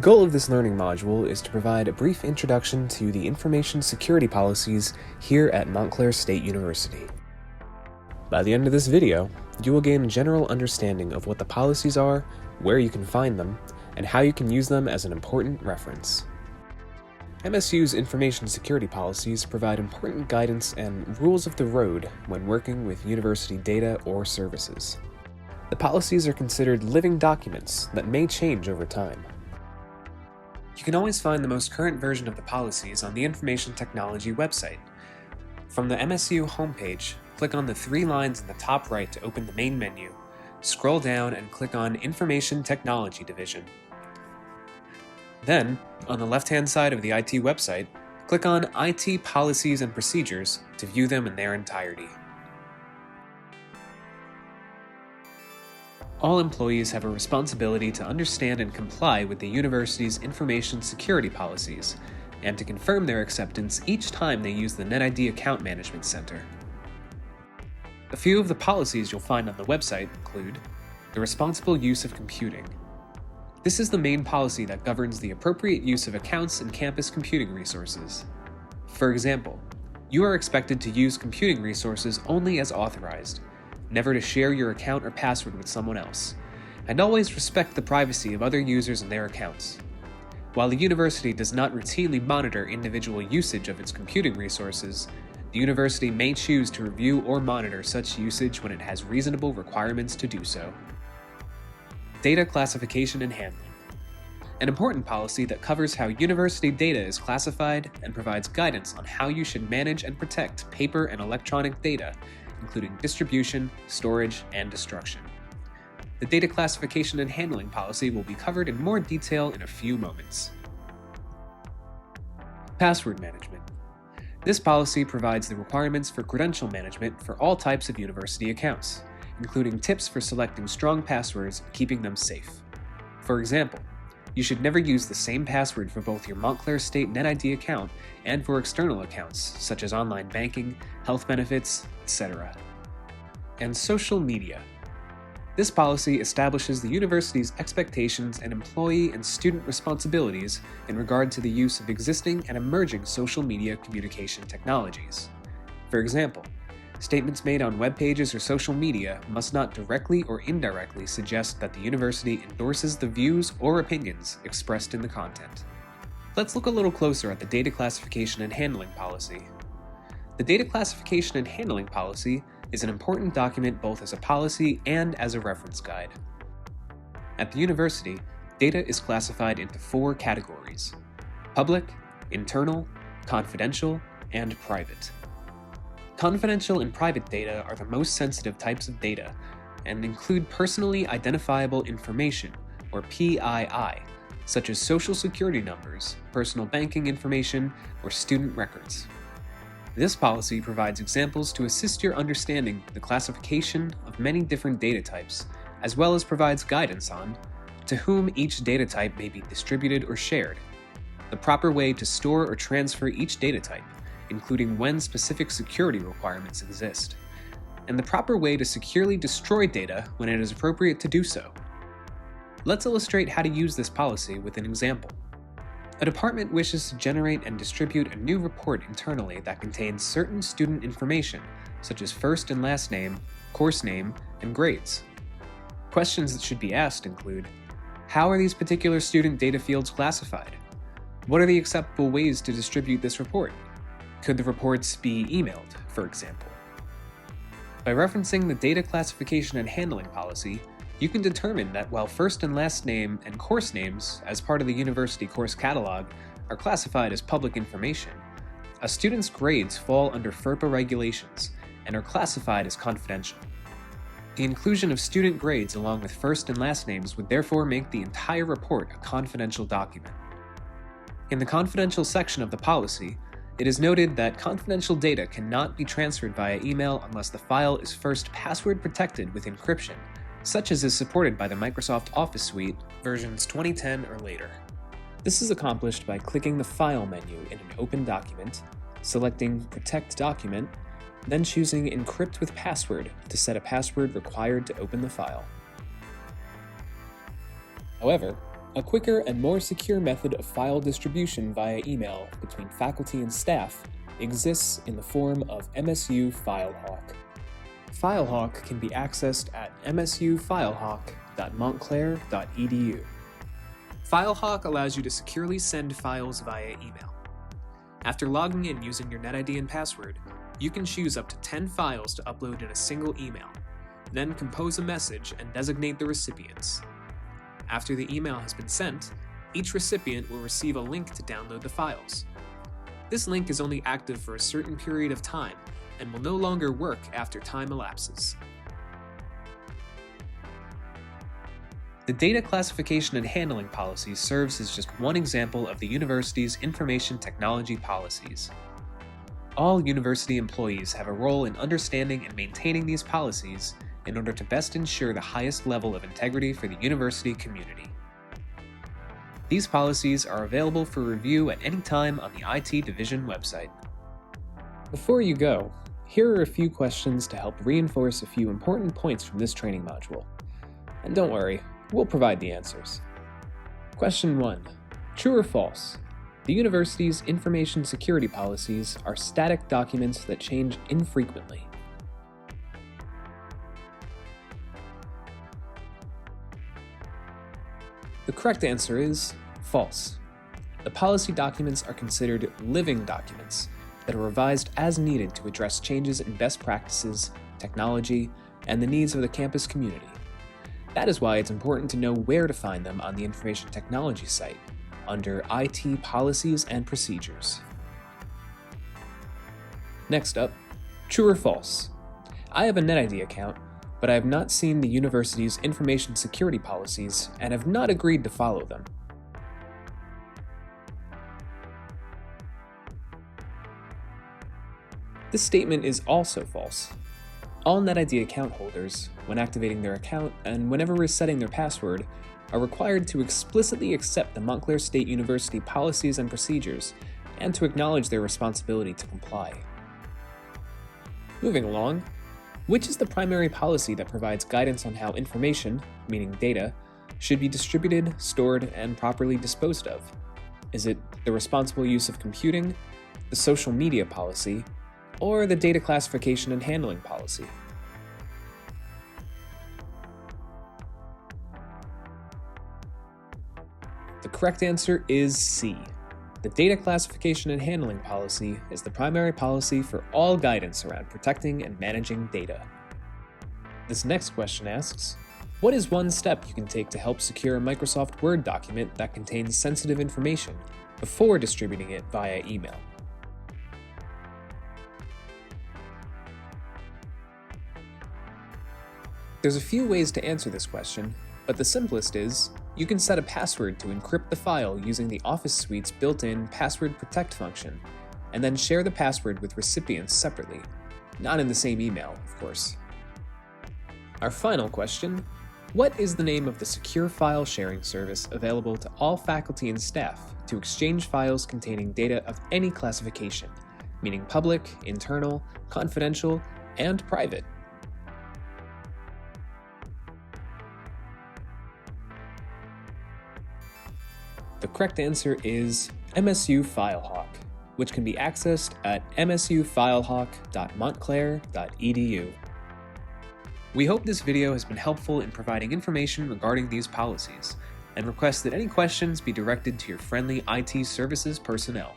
The goal of this learning module is to provide a brief introduction to the information security policies here at Montclair State University. By the end of this video, you will gain a general understanding of what the policies are, where you can find them, and how you can use them as an important reference. MSU's information security policies provide important guidance and rules of the road when working with university data or services. The policies are considered living documents that may change over time. You can always find the most current version of the policies on the Information Technology website. From the MSU homepage, click on the three lines in the top right to open the main menu. Scroll down and click on Information Technology Division. Then, on the left-hand side of the IT website, click on IT Policies and Procedures to view them in their entirety. All employees have a responsibility to understand and comply with the university's information security policies, and to confirm their acceptance each time they use the NetID Account Management Center. A few of the policies you'll find on the website include the responsible use of computing. This is the main policy that governs the appropriate use of accounts and campus computing resources. For example, you are expected to use computing resources only as authorized, never to share your account or password with someone else, and always respect the privacy of other users and their accounts. While the university does not routinely monitor individual usage of its computing resources, the university may choose to review or monitor such usage when it has reasonable requirements to do so. Data classification and handling. An important policy that covers how university data is classified and provides guidance on how you should manage and protect paper and electronic data, including distribution, storage, and destruction. The data classification and handling policy will be covered in more detail in a few moments. Password management. This policy provides the requirements for credential management for all types of university accounts, including tips for selecting strong passwords and keeping them safe. For example, you should never use the same password for both your Montclair State NetID account and for external accounts, such as online banking, health benefits, etc. And social media. This policy establishes the university's expectations and employee and student responsibilities in regard to the use of existing and emerging social media communication technologies. For example, statements made on web pages or social media must not directly or indirectly suggest that the university endorses the views or opinions expressed in the content. Let's look a little closer at the data classification and handling policy. The data classification and handling policy is an important document both as a policy and as a reference guide. At the university, data is classified into four categories: public, internal, confidential, and private. Confidential and private data are the most sensitive types of data and include personally identifiable information, or PII, such as social security numbers, personal banking information, or student records. This policy provides examples to assist your understanding the classification of many different data types, as well as provides guidance on to whom each data type may be distributed or shared, the proper way to store or transfer each data type, including when specific security requirements exist, and the proper way to securely destroy data when it is appropriate to do so. Let's illustrate how to use this policy with an example. A department wishes to generate and distribute a new report internally that contains certain student information, such as first and last name, course name, and grades. Questions that should be asked include: how are these particular student data fields classified? What are the acceptable ways to distribute this report? Could the reports be emailed, for example? By referencing the data classification and handling policy, you can determine that while first and last name and course names, as part of the university course catalog, are classified as public information, a student's grades fall under FERPA regulations and are classified as confidential. The inclusion of student grades along with first and last names would therefore make the entire report a confidential document. In the confidential section of the policy, it is noted that confidential data cannot be transferred via email unless the file is first password protected with encryption, such as is supported by the Microsoft Office Suite versions 2010 or later. This is accomplished by clicking the File menu in an open document, selecting Protect Document, then choosing Encrypt with Password to set a password required to open the file. However, A quicker and more secure method of file distribution via email between faculty and staff exists in the form of MSU FileHawk. FileHawk can be accessed at msufilehawk.montclair.edu. FileHawk allows you to securely send files via email. After logging in using your NetID and password, you can choose up to 10 files to upload in a single email, then compose a message and designate the recipients. After the email has been sent, each recipient will receive a link to download the files. This link is only active for a certain period of time and will no longer work after time elapses. The data classification and handling policy serves as just one example of the university's information technology policies. All university employees have a role in understanding and maintaining these policies in order to best ensure the highest level of integrity for the university community. These policies are available for review at any time on the IT Division website. Before you go, here are a few questions to help reinforce a few important points from this training module. And don't worry, we'll provide the answers. Question 1. True or false? The university's information security policies are static documents that change infrequently. The correct answer is false. The policy documents are considered living documents that are revised as needed to address changes in best practices, technology, and the needs of the campus community. That is why it's important to know where to find them on the information technology site, under IT Policies and Procedures. Next up, true or false? I have a NetID account, but I have not seen the university's information security policies and have not agreed to follow them. This statement is also false. All NetID account holders, when activating their account and whenever resetting their password, are required to explicitly accept the Montclair State University policies and procedures and to acknowledge their responsibility to comply. Moving along, which is the primary policy that provides guidance on how information, meaning data, should be distributed, stored, and properly disposed of? Is it the responsible use of computing, the social media policy, or the data classification and handling policy? The correct answer is C. The data classification and handling policy is the primary policy for all guidance around protecting and managing data. This next question asks, what is one step you can take to help secure a Microsoft Word document that contains sensitive information before distributing it via email? There's a few ways to answer this question, but the simplest is, you can set a password to encrypt the file using the Office Suite's built-in Password Protect function, and then share the password with recipients separately, not in the same email, of course. Our final question, what is the name of the secure file sharing service available to all faculty and staff to exchange files containing data of any classification, meaning public, internal, confidential, and private? The correct answer is MSU FileHawk, which can be accessed at msufilehawk.montclair.edu. We hope this video has been helpful in providing information regarding these policies, and request that any questions be directed to your friendly IT services personnel.